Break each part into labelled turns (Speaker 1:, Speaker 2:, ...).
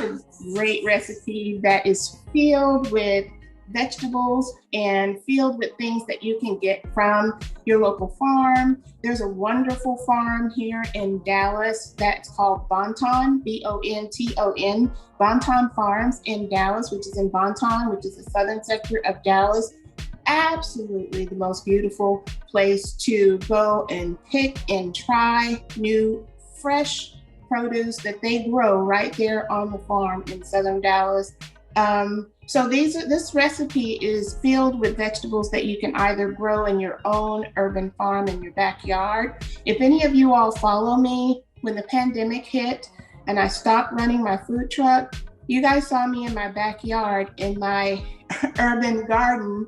Speaker 1: a great recipe that is filled with vegetables and filled with things that you can get from your local farm. There's a wonderful farm here in Dallas that's called Bonton, Bonton, Bonton Farms in Dallas, which is in Bonton, which is the southern sector of Dallas. Absolutely the most beautiful place to go and pick and try new, fresh produce that they grow right there on the farm in southern Dallas. So this recipe is filled with vegetables that you can either grow in your own urban farm in your backyard. If any of you all follow me, when the pandemic hit and I stopped running my food truck, you guys saw me in my backyard in my urban garden,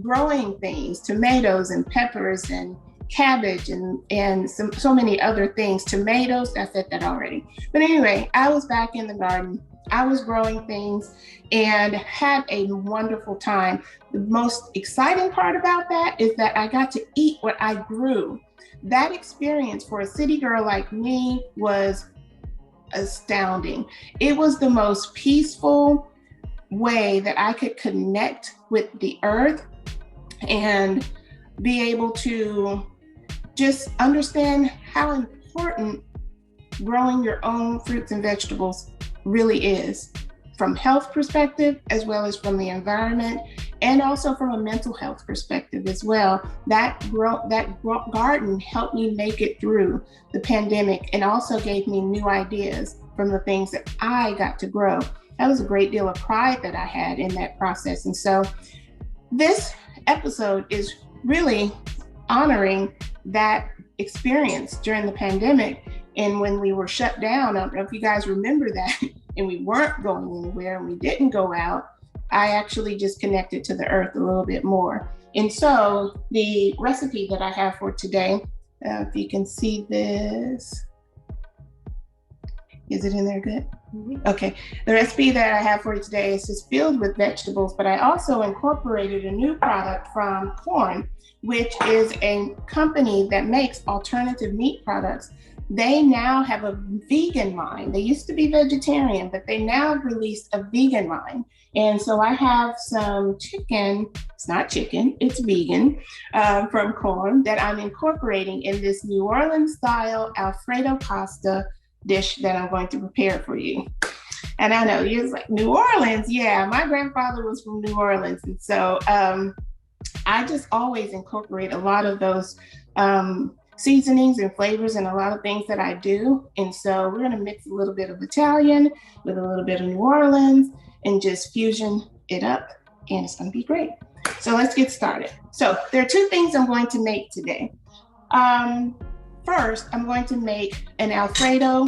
Speaker 1: growing things, tomatoes and peppers and cabbage and so many other things. Tomatoes, I said that already. But anyway, I was back in the garden. I was growing things and had a wonderful time. The most exciting part about that is that I got to eat what I grew. That experience for a city girl like me was astounding. It was the most peaceful way that I could connect with the earth and be able to just understand how important growing your own fruits and vegetables really is, from health perspective as well as from the environment, and also from a mental health perspective as well. That garden helped me make it through the pandemic and also gave me new ideas from the things that I got to grow. That was a great deal of pride that I had in that process. And so this episode is really honoring that experience during the pandemic. And when we were shut down, I don't know if you guys remember that, and we weren't going anywhere and we didn't go out, I actually just connected to the earth a little bit more. And so the recipe that I have for today, if you can see this, is it in there good? Mm-hmm. Okay, the recipe that I have for you today is just filled with vegetables, but I also incorporated a new product from Quorn, which is a company that makes alternative meat products. They now have a vegan line. They used to be vegetarian, but they now have released a vegan line. And so I have some chicken, it's not chicken, it's vegan, from Quorn that I'm incorporating in this New Orleans style Alfredo pasta dish that I'm going to prepare for you. And I know you're like, New Orleans? Yeah, my grandfather was from New Orleans. And so I just always incorporate a lot of those seasonings and flavors and a lot of things that I do. And so we're gonna mix a little bit of Italian with a little bit of New Orleans and just fusion it up, and it's gonna be great. So let's get started. So there are two things I'm going to make today. First, I'm going to make an Alfredo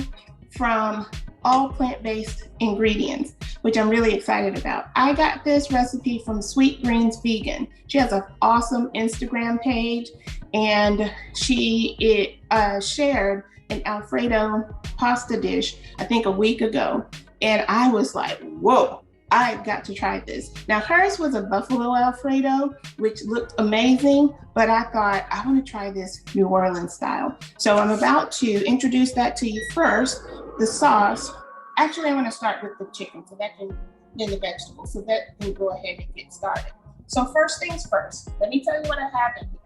Speaker 1: from all plant-based ingredients, which I'm really excited about. I got this recipe from Sweet Greens Vegan. She has an awesome Instagram page, and she shared an Alfredo pasta dish, I think a week ago. And I was like, whoa, I've got to try this. Now hers was a buffalo Alfredo, which looked amazing, but I thought I want to try this New Orleans style. So I'm about to introduce that to you first. The sauce, actually I'm going to start with the chicken, so that can, then the vegetables, so that can go ahead and get started. So first things first, let me tell you what I have in here.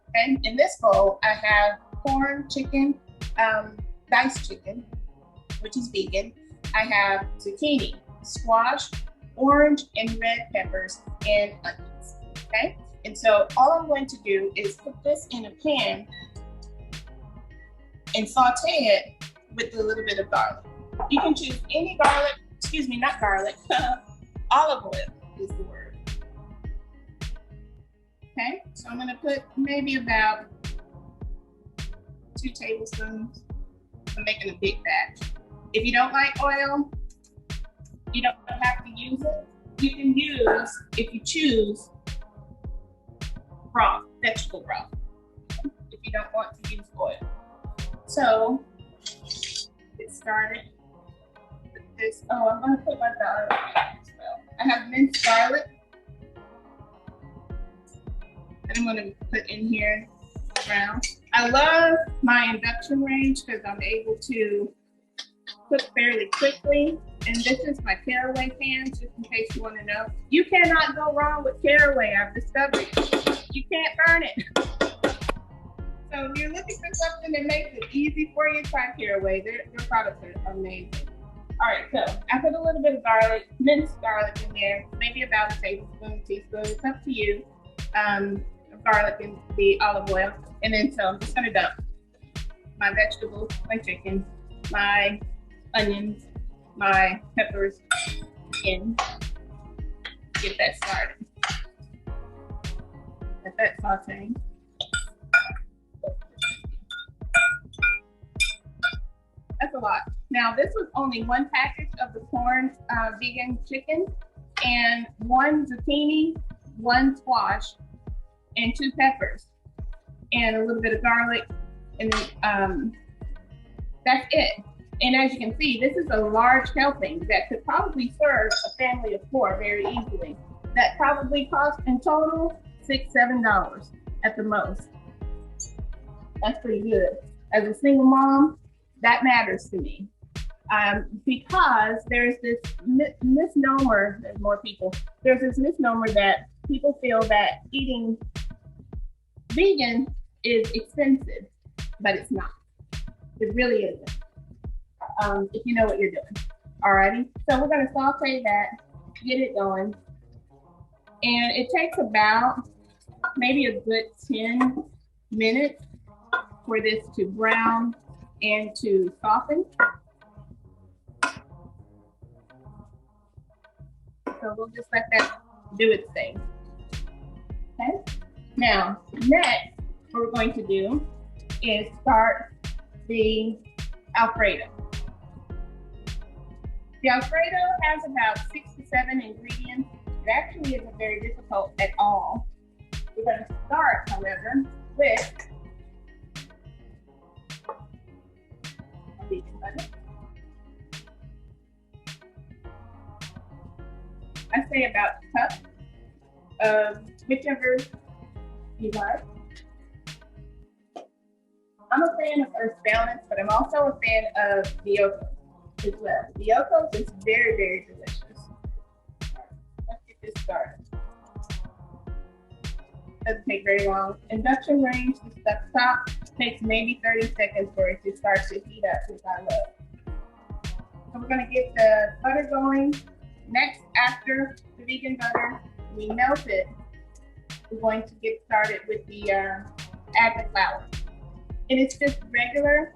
Speaker 1: Okay, in this bowl, I have corn chicken, diced chicken, which is vegan. I have zucchini, squash, orange and red peppers, and onions, okay? And so all I'm going to do is put this in a pan and saute it with a little bit of garlic. You can choose any garlic, excuse me, not garlic, olive oil is the word. Okay, so I'm gonna put maybe about 2 tablespoons. I'm making a big batch. If you don't like oil, you don't have to use it. You can use, if you choose, broth, vegetable broth, if you don't want to use oil. So, get started with this. Oh, I'm gonna put my garlic in as well. I have minced garlic that I'm gonna put in here around. I love my induction range because I'm able to cook fairly quickly And this is my caraway pans, just in case you want to know. You cannot go wrong with caraway, I've discovered. You can't burn it. So if you're looking for something that makes it easy for you, try caraway. Their products are amazing. All right, so I put a little bit of garlic, minced garlic in there, maybe about a tablespoon, teaspoon. It's up to you. Garlic and the olive oil. And then so I'm just gonna dump my vegetables, my chicken, my onions, my peppers in. Get that started. Let that sauteing. That's a lot. Now this was only one package of the Quorn vegan chicken and one zucchini, one squash, and 2 peppers, and a little bit of garlic, and then that's it. And as you can see, this is a large helping that could probably serve a family of 4 very easily. That probably cost in total $6-7 at the most. That's pretty good. As a single mom, that matters to me. Because there's this misnomer, there's this misnomer that people feel that eating vegan is expensive, but it's not. It really isn't. If you know what you're doing. Alrighty, so we're gonna saute that, get it going. And it takes about maybe a good 10 minutes for this to brown and to soften. So we'll just let that do its thing. Okay. Now, next, what we're going to do is start the Alfredo. The Alfredo has about 6 to 7 ingredients. It actually isn't very difficult at all. We're going to start, however, with vegan butter. I say about a cup of whichever you like. I'm a fan of Earth Balance, but I'm also a fan of Bioko as well. Bioko is very, very delicious. Let's get this started. Doesn't take very long. Induction range, the stuff top, takes maybe 30 seconds for it to start to heat up, which I love. So we're gonna get the butter going. Next, after the vegan butter, we melt it. We're going to get started with the add the flour. And it's just regular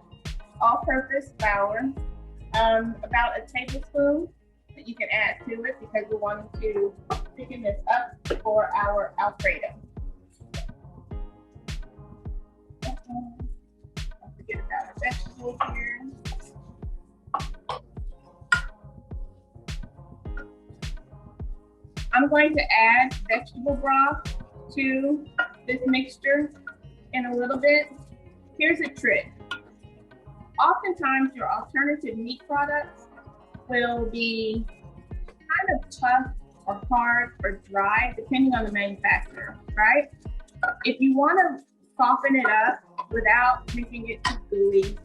Speaker 1: all-purpose flour, about a tablespoon that you can add to it because we're wanting to thicken this up for our Alfredo. Don't forget about our vegetables here. I'm going to add vegetable broth to this mixture in a little bit. Here's a trick. Oftentimes your alternative meat products will be kind of tough or hard or dry, depending on the manufacturer, right? If you want to soften it up without making it too gooey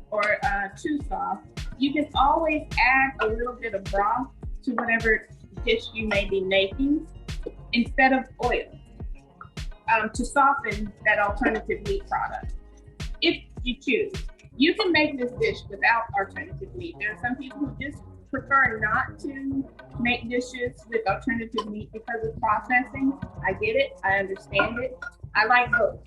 Speaker 1: or too soft, you can always add a little bit of broth to whatever dish you may be making instead of oil to soften that alternative meat product. If you choose, you can make this dish without alternative meat. There are some people who just prefer not to make dishes with alternative meat because of processing. I get it, I understand it. I like both.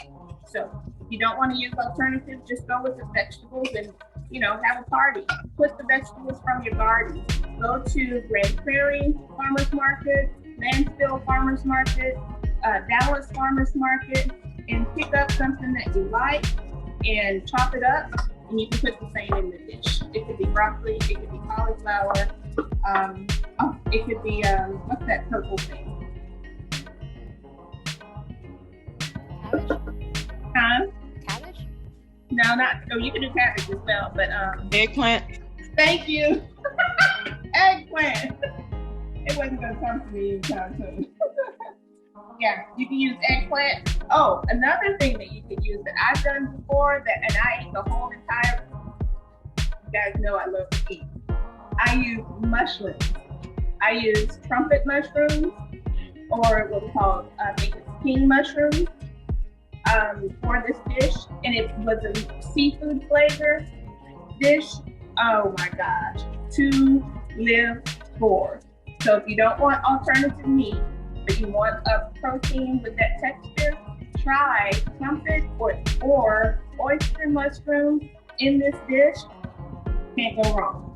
Speaker 1: So if you don't want to use alternatives, just go with the vegetables and, you know, have a party. Put the vegetables from your garden. Go to Prairie Farmers Market, Mansfield Farmers Market, Dallas Farmers Market, and pick up something that you like and chop it up, and you can put the same in the dish. It could be broccoli, it could be cauliflower, it could be, what's that purple thing?
Speaker 2: Cabbage?
Speaker 1: Huh?
Speaker 2: Cabbage?
Speaker 1: No, not, oh, you can do cabbage as well, but
Speaker 3: Eggplant.
Speaker 1: thank you. Eggplant. It wasn't gonna come to me anytime soon. Yeah, you can use eggplant. Oh, another thing that you could use that I've done before, and I ate the whole entire, you guys know I love to eat. I use mushrooms. I use trumpet mushrooms, or what we call, I think it's king mushrooms, for this dish. And it was a seafood flavor dish. Oh my gosh, to live for. So if you don't want alternative meat, but you want a protein with that texture, try trumpet or oyster mushroom in this dish. Can't go wrong.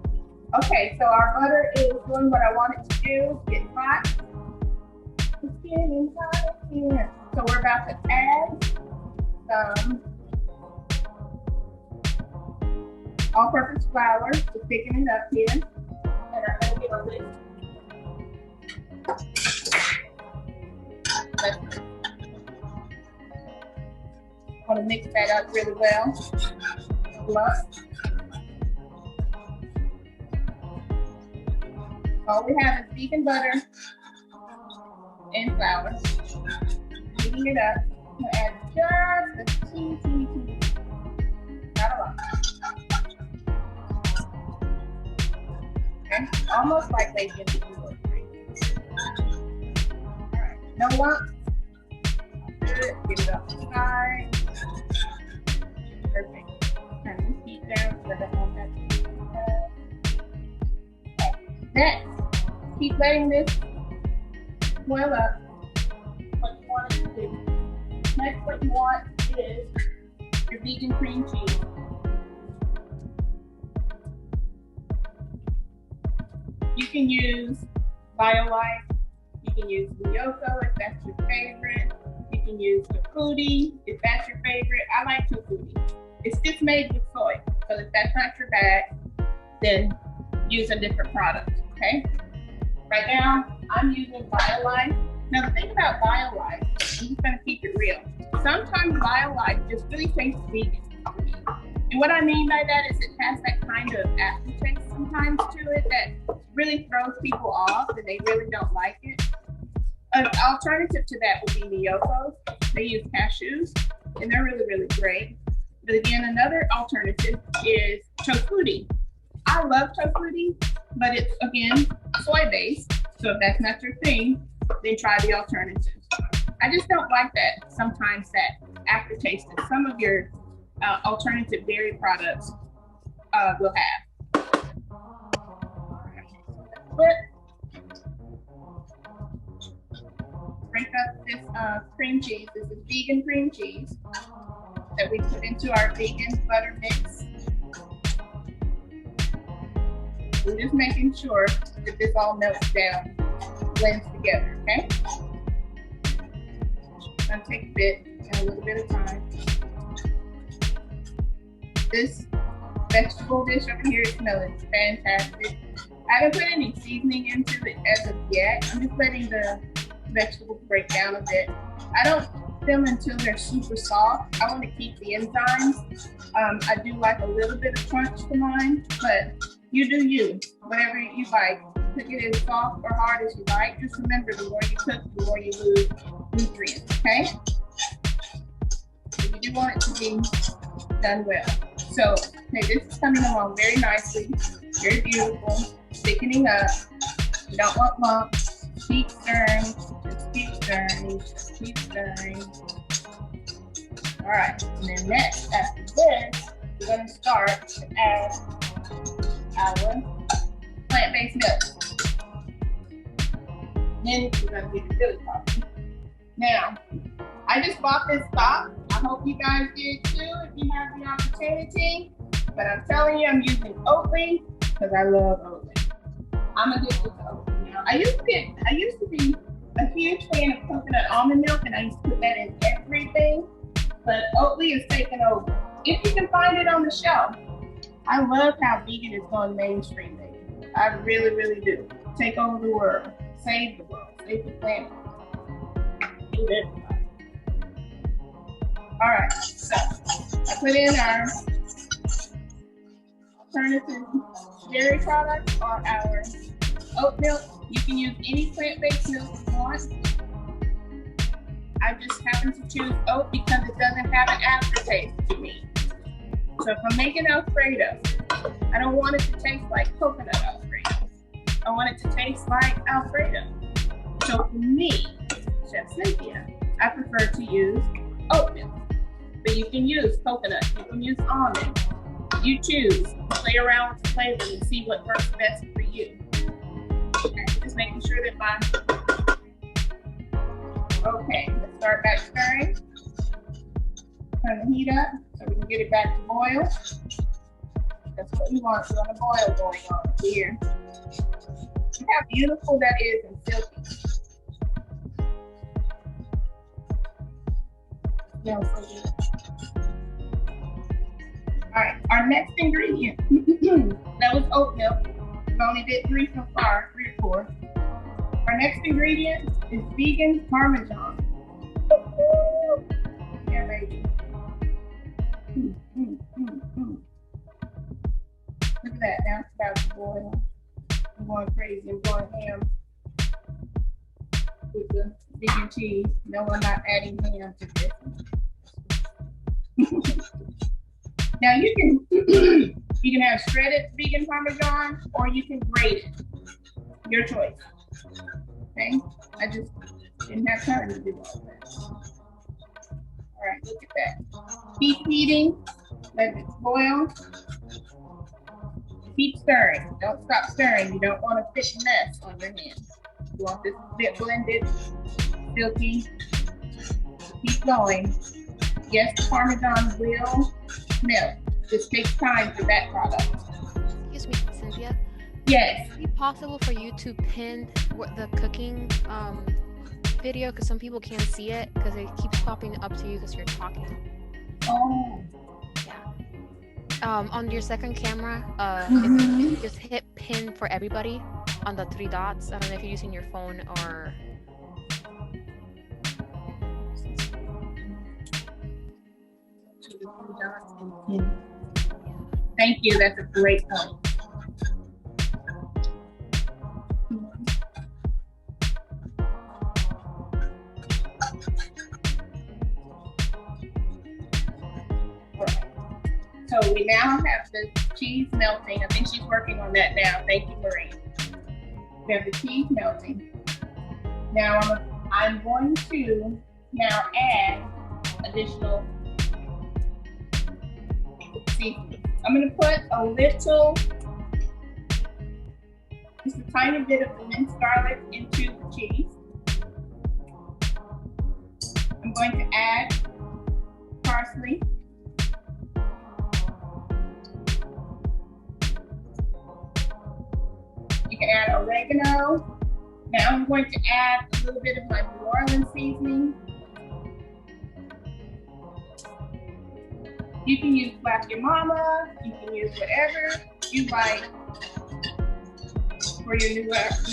Speaker 1: Okay, so our butter is doing what I want it to do, get hot. It's getting hot here. So we're about to add some all-purpose flour to thicken it up here. And I'm going to give a lid. I want to mix that up really well. All we have is vegan butter and flour. Heating it up. We'll add just a teeny, not a lot. Okay, almost like making gluten-free. All right, no lumps. Good. Get it up to the side. Perfect. Turn this heat down so that I don't have to. Next, keep letting this boil up. What you want it to do. Next, what you want is your vegan cream cheese. You can use BioLife. You can use Lyoko if that's your favorite. You can use Tofuti if that's your favorite. I like Tofuti. It's just made with soy. So if that's not your bag, then use a different product, okay? Right now, I'm using BioLife. Now the thing about BioLife, I'm just gonna keep it real. Sometimes BioLife just really tastes vegan. And what I mean by that is it has that kind of aftertaste sometimes to it that really throws people off and they really don't like it. An alternative to that would be Lyoko. They use cashews and they're really, really great. But again, another alternative is Tofuti. I love Tofuti, but it's again soy-based. So if that's not your thing, then try the alternatives. I just don't like that sometimes that aftertaste that some of your alternative dairy products will have. Break up this cream cheese. This is vegan cream cheese that we put into our vegan butter mix. We're just making sure that this all melts down, blends together, okay? It's gonna take a bit and a little bit of time. This vegetable dish over here is smelling fantastic. I haven't put any seasoning into it as of yet. I'm just letting the vegetables break down a bit. I don't them until they're super soft. I want to keep the enzymes. I do like a little bit of crunch to mine, but you do you, whatever you like. Cook it as soft or hard as you like. Just remember, the more you cook, the more you lose nutrients, okay? So you do want it to be done well. So, okay, this is coming along very nicely, very beautiful, thickening up. You don't want lumps. Keep stirring, just keep stirring, just keep stirring. All right, and then next, after this, we're gonna start to add our plant-based milk. Then we're gonna do the chili coffee. Now, I just bought this stock. I hope you guys did too if you have the opportunity. But I'm telling you, I'm using Oatly because I love Oatly. I'm addicted to Oatly now. I used to be a huge fan of coconut almond milk, and I used to put that in everything. But Oatly is taking over. If you can find it on the shelf. I love how vegan is going mainstream, baby. I really, really do. Take over the world. Save the world. Save the planet. Do everybody. All right, so I put in our alternative dairy products or our oat milk. You can use any plant-based milk you want. I just happen to choose oat because it doesn't have an aftertaste to me. So if I'm making Alfredo, I don't want it to taste like coconut Alfredo. tastes like Alfredo. So for me, Chef Cynthia, I prefer to use oat milk. But you can use coconut, you can use almond. You choose, play around with the flavors and see what works best for you. Okay, just making sure that okay, let's start back stirring. Turn the heat up so we can get it back to boil. That's what we want, we want a boil going on here. Look how beautiful that is and silky. Smells so good. All right, our next ingredient, that was oat milk. We only did 3 so far, 3 or 4. Our next ingredient is vegan Parmesan. Yeah, baby. Look at that, now it's about to boil. I'm going crazy, I'm going ham with the vegan cheese. No, I'm not adding ham to this. Now you can have shredded vegan Parmesan or you can grate it. Your choice. Okay? I just didn't have time to do all that. All right, look at that. Keep heating. Let it boil. Keep stirring. Don't stop stirring. You don't want a thick mess on your hands. You want this a bit blended, silky. Keep going. Yes, Parmesan will melt. Just takes time for that product.
Speaker 2: Excuse me, Cynthia.
Speaker 1: Yes.
Speaker 2: Would it be possible for you to pin the cooking video? Because some people can't see it because it keeps popping up to you because you're talking.
Speaker 1: Oh.
Speaker 2: Yeah. On your second camera, if you just hit pin for everybody on the 3 dots. I don't know if you're using your phone or.
Speaker 1: Thank you. That's a great point. So we now have the cheese melting. I think she's working on that now. Thank you, Marie. We have the cheese melting. Now I'm going to now add additional seasoning. I'm going to put a little, just a tiny bit of the minced garlic into the cheese. I'm going to add parsley. You can add oregano. Now I'm going to add a little bit of my New Orleans seasoning. You can use Slap Your Mama. You can use whatever you like for your New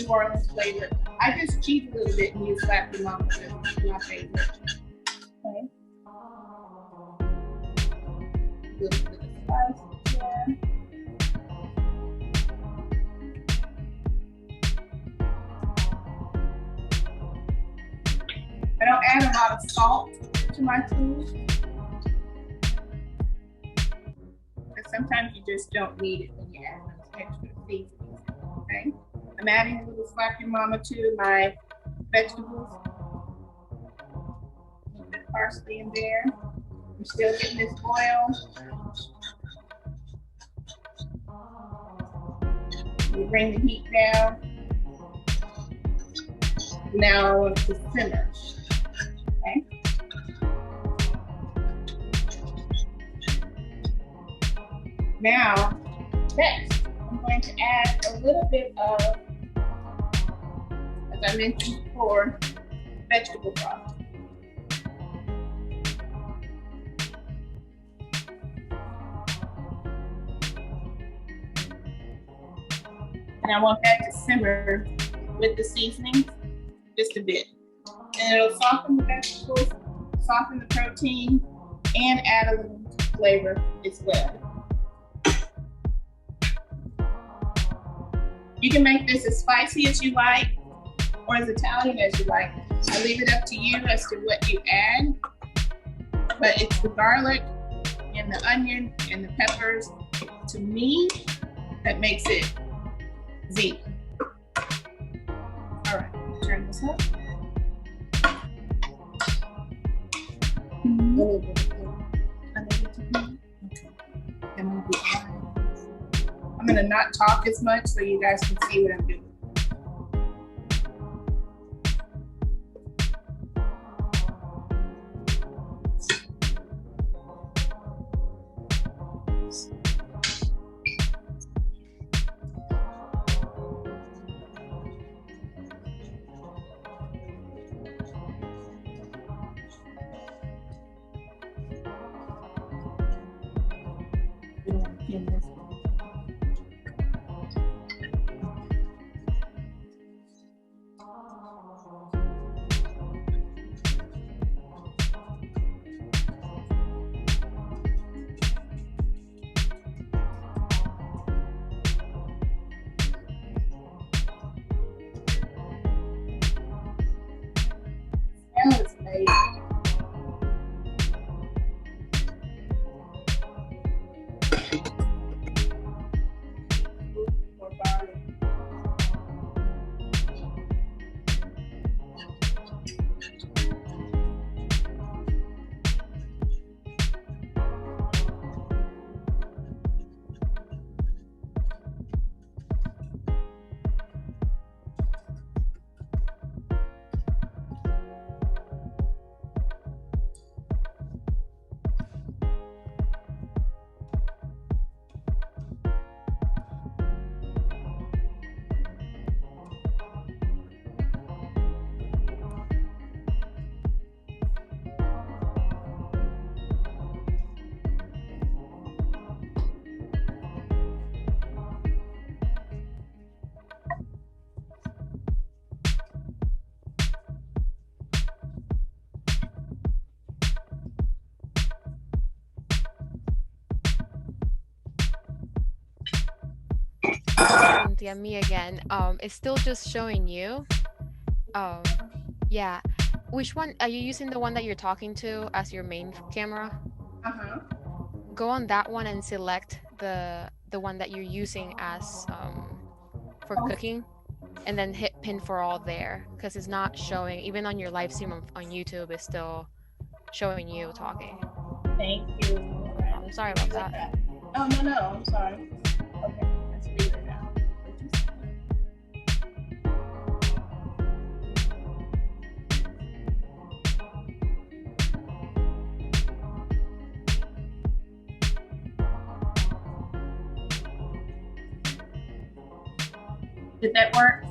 Speaker 1: Orleans flavor. I just cheat a little bit and use Slap Your Mama because it's my favorite. Okay. A little bit of spice there. I don't add a lot of salt to my food. Because sometimes you just don't need it when you add those extra seasonings. Okay? I'm adding a little Slap Your Mama to my vegetables. A little bit of parsley in there. I'm still getting this boil. We bring the heat down. Now I want it to simmer. Okay. Now, next, I'm going to add a little bit of, as I mentioned before, vegetable broth. And I want that to simmer with the seasonings just a bit. And it'll soften the vegetables, soften the protein, and add a little flavor as well. You can make this as spicy as you like or as Italian as you like. I leave it up to you as to what you add, but it's the garlic and the onion and the peppers, to me, that makes it vegan. I'm gonna not talk as much so you guys can see what I'm doing.
Speaker 2: Cynthia, me again. It's still just showing you. Yeah. Which one are you using? The one that you're talking to as your main camera? Go on that one and select the one that you're using as for cooking, and then hit pin for all there, because it's not showing even on your live stream on YouTube. It's still showing you talking.
Speaker 1: Thank you.
Speaker 2: I'm sorry about that.
Speaker 1: Oh no, I'm sorry. Okay, let's figure it out. Did that work?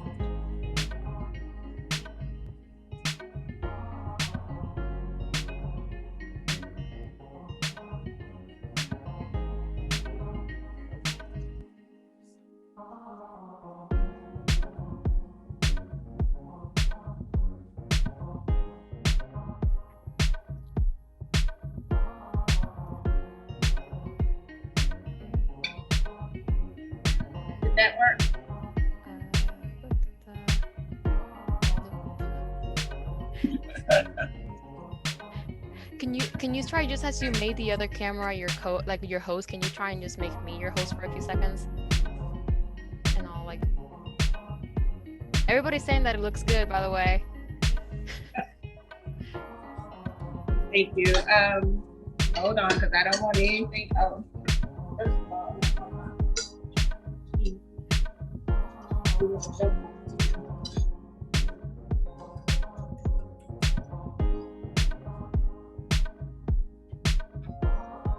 Speaker 1: Did that work?
Speaker 2: Can you try, just as you made the other camera your host, can you try and just make me your host for a few seconds? And I'll like, everybody's saying that it looks good, by the way.
Speaker 1: Thank you. Hold on, because I don't want anything. Oh, first of all,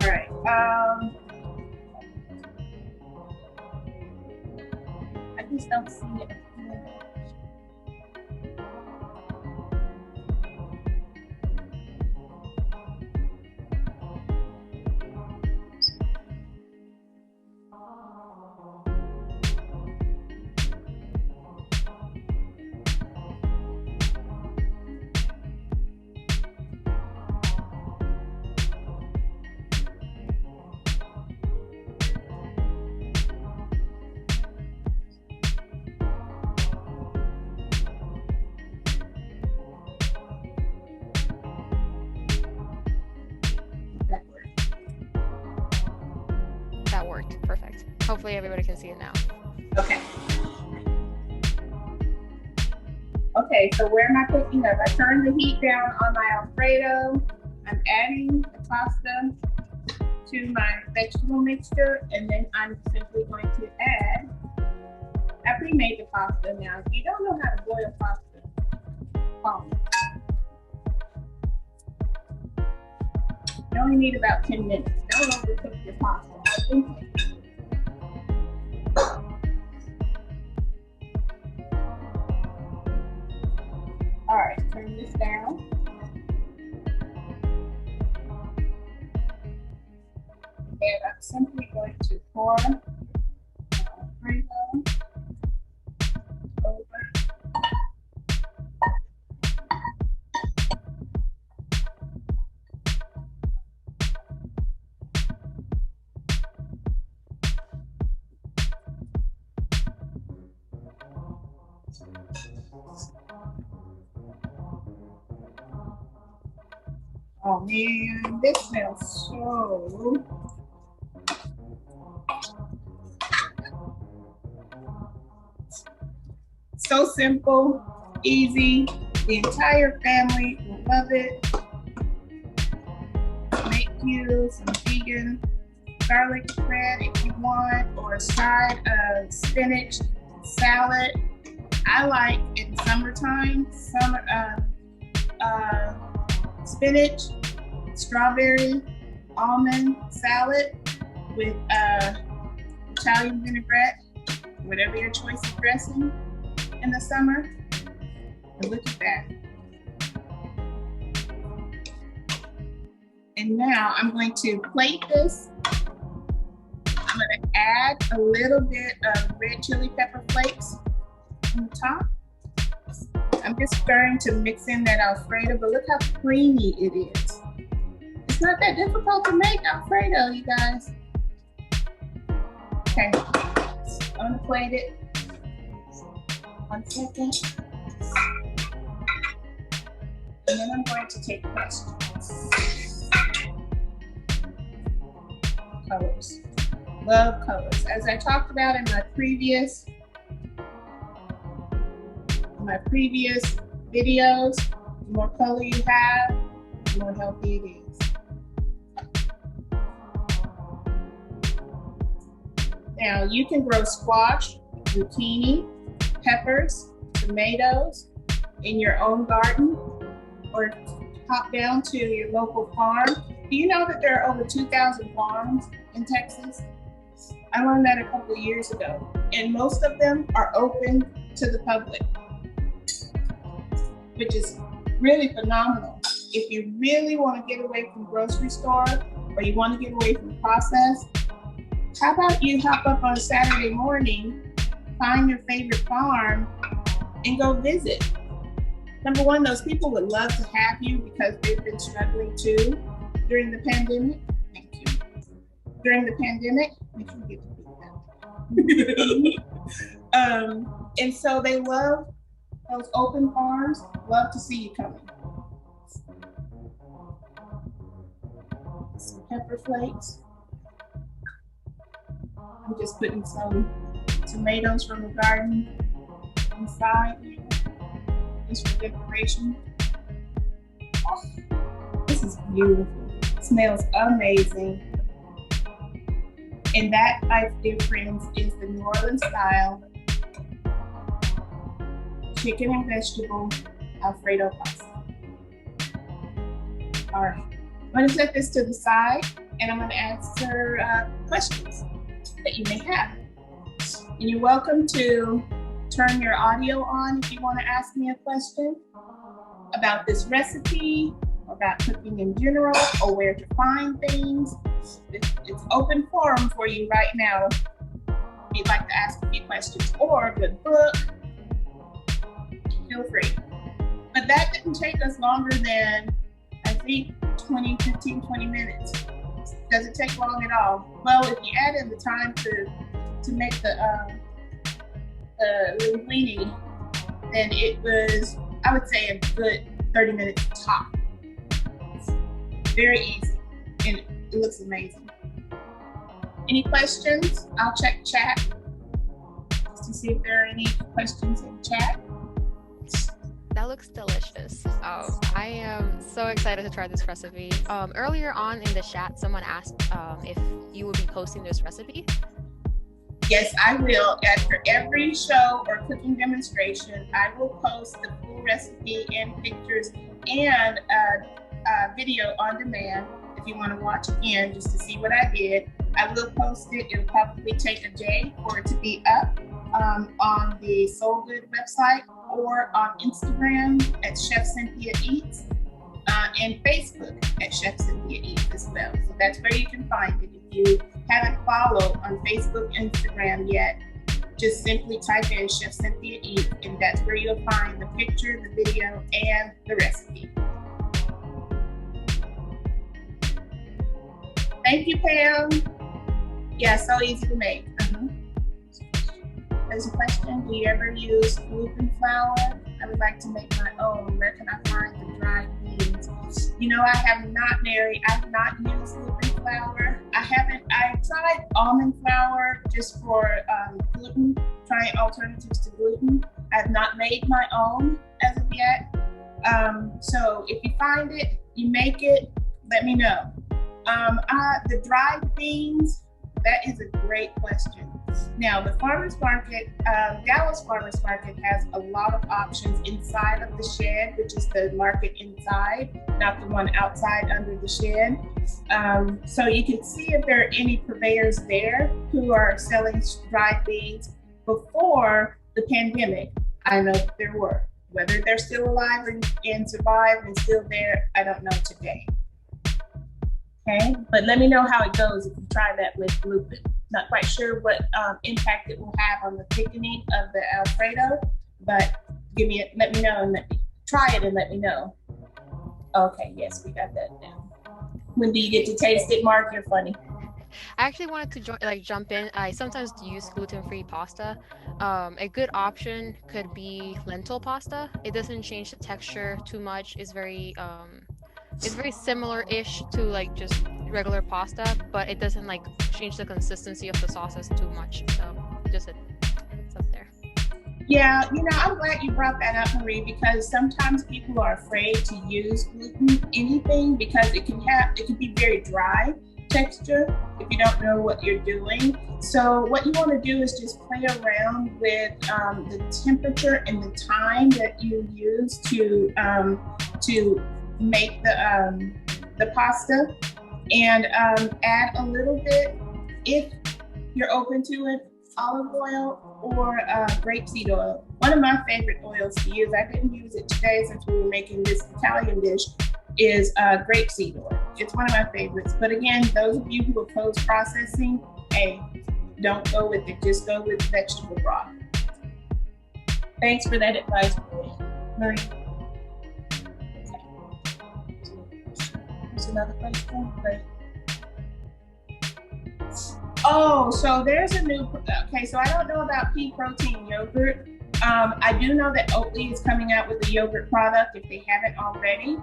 Speaker 1: all right. I just don't see it.
Speaker 2: That worked. Perfect. Hopefully everybody can see it now.
Speaker 1: Okay. Okay, so where am I cooking up? I turned the heat down on my Alfredo. I'm adding the pasta to my vegetable mixture, and then I'm simply going to add, I pre-made the pasta. Now, if you don't know how to boil pasta, call me. You only need about 10 minutes. Don't overcook your pasta. All right, turn this down. And I'm simply going to pour Alfredo over. Oh man, this smells so simple, easy. The entire family will love it. Make you some vegan garlic bread if you want, or a side of spinach salad. I like in summertime, spinach, strawberry, almond salad with Italian vinaigrette, whatever your choice of dressing in the summer. And look at that. And now I'm going to plate this. I'm going to add a little bit of red chili pepper flakes on the top. I'm just starting to mix in that Alfredo, but look how creamy it is. It's not that difficult to make Alfredo, you guys. Okay, I'm gonna plate it. 1 second. And then I'm going to take questions. Colors. Love colors. As I talked about in my previous videos, the more color you have, the more healthy it is. Now you can grow squash, zucchini, peppers, tomatoes in your own garden, or hop down to your local farm. Do you know that there are over 2,000 farms in Texas? I learned that a couple of years ago, and most of them are open to the public, which is really phenomenal. If you really want to get away from grocery store, or you want to get away from process, how about you hop up on a Saturday morning, find your favorite farm, and go visit. Number one, those people would love to have you because they've been struggling too during the pandemic. Thank you. During the pandemic, make sure you get to that. And so they love those open farms, love to see you coming. Some pepper flakes. I'm just putting some tomatoes from the garden inside here, just for decoration. Oh, this is beautiful. It smells amazing. And that, my dear friends, is the New Orleans style chicken and vegetable Alfredo pasta. All right, I'm going to set this to the side, and I'm going to answer questions that you may have. And you're welcome to turn your audio on if you want to ask me a question about this recipe, about cooking in general, or where to find things. It's open forum for you right now. If you'd like to ask a few questions or a good book, feel free. But that didn't take us longer than, I think, 15, 20 minutes. Doesn't take long at all. Well, if you add in the time to make the linguine, then it was, I would say, a good 30 minutes top. Very easy, and it looks amazing. Any questions? I'll check chat just to see if there are any questions in chat.
Speaker 2: That looks delicious. I am so excited to try this recipe. Earlier on in the chat, someone asked if you would be posting this recipe.
Speaker 1: Yes, I will. After every show or cooking demonstration, I will post the full recipe and pictures and a video on demand if you want to watch again just to see what I did. I will post it. It'll probably take a day for it to be up on the Soul Good website or on Instagram at Chef Cynthia Eats and Facebook at Chef Cynthia Eats as well. So that's where you can find it. If you haven't followed on Facebook, Instagram yet, just simply type in Chef Cynthia Eats, and that's where you'll find the picture, the video, and the recipe. Thank you, Pam. Yeah, so easy to make. There's a question, do you ever use gluten flour? I would like to make my own. Where can I find the dried beans? You know, I have not, Mary, I've not used gluten flour. I tried almond flour just for gluten, trying alternatives to gluten. I've not made my own as of yet. So if you find it, you make it, let me know. The dried beans, that is a great question. Now, the farmers market, Dallas Farmers Market has a lot of options inside of the shed, which is the market inside, not the one outside under the shed. So you can see if there are any purveyors there who are selling dried beans. Before the pandemic, I know there were. Whether they're still alive and survived and still there, I don't know today. Okay, but let me know how it goes if you try that with gluten. Not quite sure what impact it will have on the thickening of the Alfredo, but let me know and try it and let me know. Okay, yes, we got that down. When do you get to taste it, Mark? You're funny.
Speaker 2: I actually wanted to jump in. I sometimes use gluten-free pasta. A good option could be lentil pasta. It doesn't change the texture too much. It's very similar-ish to like just regular pasta, but it doesn't like change the consistency of the sauces too much. So just it's up there.
Speaker 1: Yeah, you know, I'm glad you brought that up, Marie, because sometimes people are afraid to use gluten anything because it can be very dry texture if you don't know what you're doing. So what you want to do is just play around with the temperature and the time that you use to make the pasta, and add a little bit, if you're open to it, olive oil or grapeseed oil. One of my favorite oils to use, I didn't use it today since we were making this Italian dish, is grapeseed oil. It's one of my favorites. But again, those of you who oppose processing, hey, don't go with it. Just go with vegetable broth. Thanks for that advice, Marie. Another question. Great. Oh, so there's a new, okay, so I don't know about pea protein yogurt. I do know that Oatly is coming out with a yogurt product if they haven't already.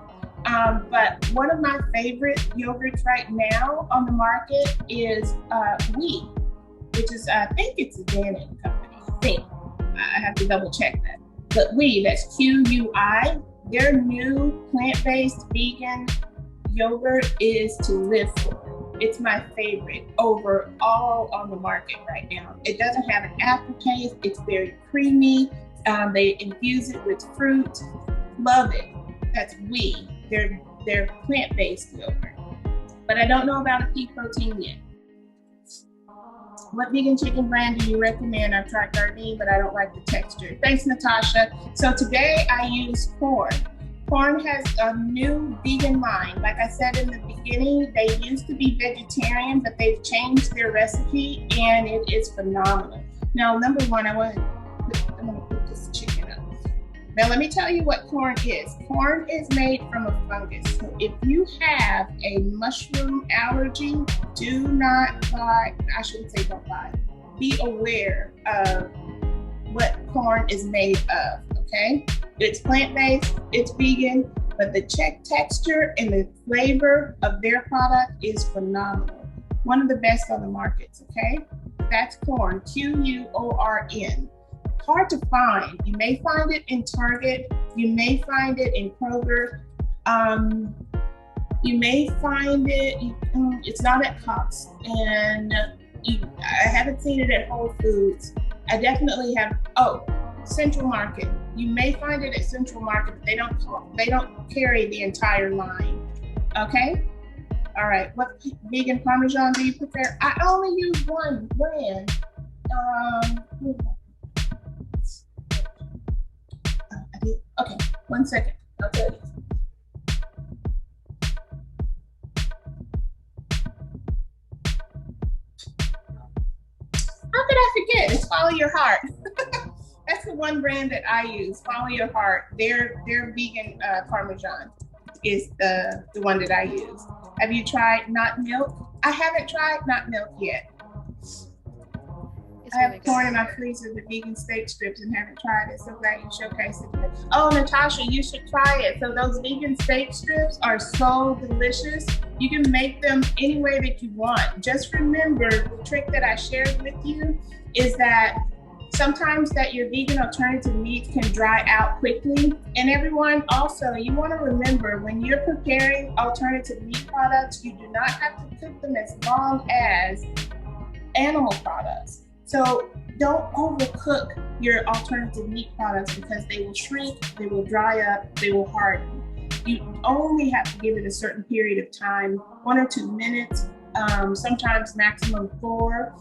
Speaker 1: But one of my favorite yogurts right now on the market is Oui, which is, I think it's a Dannon company. I think. I have to double check that. But Oui, that's QUI. Their new plant-based vegan yogurt is to live for. It's my favorite overall on the market right now. It doesn't have an aftertaste. It's very creamy. They infuse it with fruit. Love it. That's Oui. They're plant-based yogurt. But I don't know about a pea protein yet. What vegan chicken brand do you recommend? I've tried Gardein, but I don't like the texture. Thanks, Natasha. So today I use Quorn. Quorn has a new vegan line. Like I said in the beginning, they used to be vegetarian, but they've changed their recipe and it is phenomenal. Now, number one, I'm gonna put this chicken up. Now, let me tell you what Quorn is. Quorn is made from a fungus. So if you have a mushroom allergy, do not buy, I shouldn't say don't buy, be aware of what Quorn is made of, okay? It's plant-based, it's vegan, but the texture and the flavor of their product is phenomenal. One of the best on the markets, okay? That's Quorn, Quorn. Hard to find. You may find it in Target You may find it in Kroger. You may find it, it's not at Cox, and I haven't seen it at Whole Foods. I definitely have, Central Market. You may find it at Central Market, but they don't carry the entire line. Okay? All right, what vegan Parmesan do you prefer? I only use one brand. Okay, 1 second, I'll tell you. How could I forget? It's Follow Your Heart. That's the one brand that I use, Follow Your Heart. Their vegan Parmesan is the one that I use. Have you tried Not Milk? I haven't tried Not Milk yet. I have Quorn in my freezer with vegan steak strips and haven't tried it. So glad you showcased it. Oh, Natasha, you should try it. So those vegan steak strips are so delicious. You can make them any way that you want. Just remember the trick that I shared with you is that sometimes that your vegan alternative meats can dry out quickly. And everyone also, you want to remember when you're preparing alternative meat products, you do not have to cook them as long as animal products. So don't overcook your alternative meat products because they will shrink, they will dry up, they will harden. You only have to give it a certain period of time, 1 or 2 minutes, sometimes maximum 4.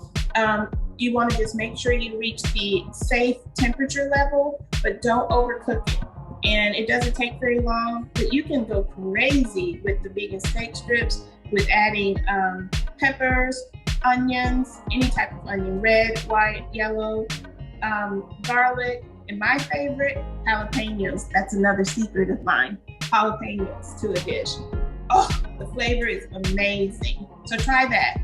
Speaker 1: You want to just make sure you reach the safe temperature level, but don't overcook it. And it doesn't take very long, but you can go crazy with the vegan steak strips with adding peppers, onions, any type of onion, red, white, yellow, garlic, and my favorite, jalapenos. That's another secret of mine, jalapenos to a dish. Oh, the flavor is amazing. So try that.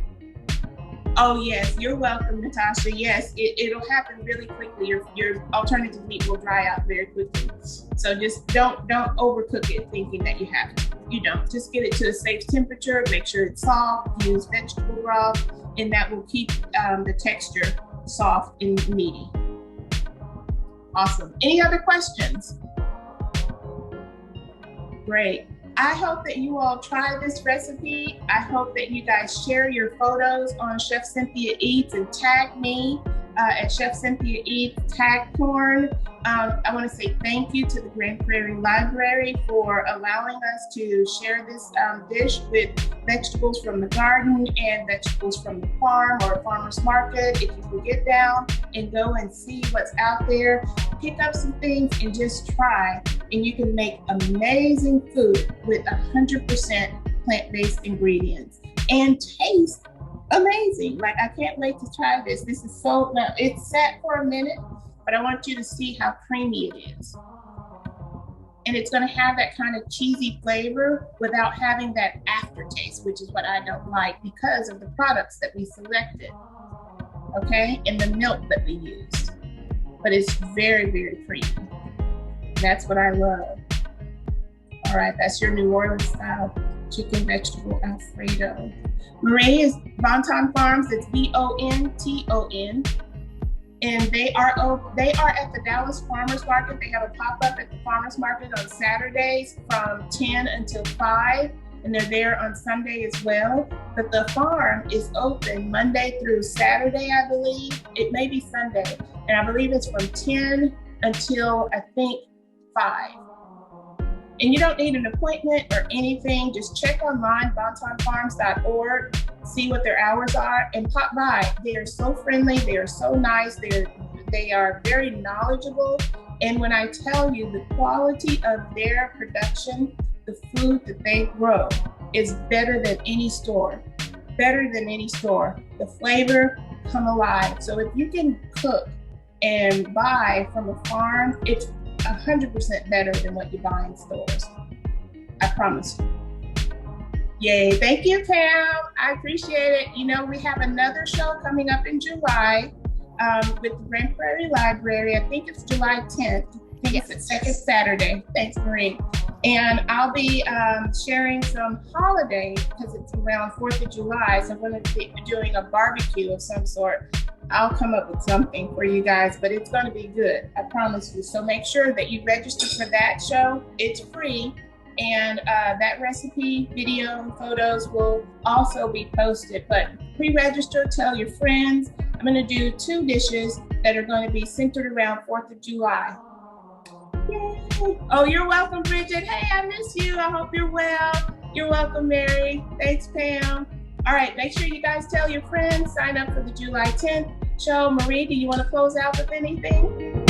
Speaker 1: Oh yes, you're welcome, Natasha. Yes, it'll happen really quickly. Your alternative meat will dry out very quickly. So just don't overcook it thinking that you have to. You don't. Just get it to a safe temperature. Make sure it's soft. Use vegetable broth, and that will keep the texture soft and meaty. Awesome. Any other questions? Great. I hope that you all try this recipe. I hope that you guys share your photos on Chef Cynthia Eats and tag me at Chef Cynthia Eats, tag Quorn. I want to say thank you to the Grand Prairie Library for allowing us to share this dish with vegetables from the garden and vegetables from the farm or farmer's market. If you can get down and go and see what's out there, pick up some things and just try, and you can make amazing food with 100% plant-based ingredients and taste amazing. Like, I can't wait to try this. This is so, now it's sat for a minute, but I want you to see how creamy it is. And it's gonna have that kind of cheesy flavor without having that aftertaste, which is what I don't like because of the products that we selected, okay? And the milk that we used. But it's very, very creamy. That's what I love. All right, that's your New Orleans style chicken vegetable Alfredo. Marie is Bonton Farms. It's Bonton, and they are at the Dallas Farmers Market. They have a pop-up at the Farmers Market on Saturdays from 10 until 5, and they're there on Sunday as well. But the farm is open Monday through Saturday, I believe. It may be Sunday, and I believe it's from 10 until I think 5. And you don't need an appointment or anything. Just check online, bontonfarms.org, see what their hours are, and pop by. They are so friendly. They are so nice. They are very knowledgeable. And when I tell you the quality of their production, the food that they grow is better than any store. Better than any store. The flavor come alive. So if you can cook and buy from a farm, it's 100% better than what you buy in stores. I promise you. Yay, thank you, Pam. I appreciate it. You know, we have another show coming up in July with the Grand Prairie Library. I think it's July 10th. I think it's the second Saturday. Thanks, Marie. And I'll be sharing some holiday, because it's around 4th of July, so I'm going to be doing a barbecue of some sort I'll come up with something for you guys, but it's going to be good. I promise you. So make sure that you register for that show. It's free. And that recipe, video, and photos will also be posted. But pre-register, tell your friends. I'm going to do 2 dishes that are going to be centered around 4th of July. Yay. Oh, you're welcome, Bridget. Hey, I miss you. I hope you're well. You're welcome, Mary. Thanks, Pam. All right, make sure you guys tell your friends, sign up for the July 10th show. Marie, do you want to close out with anything?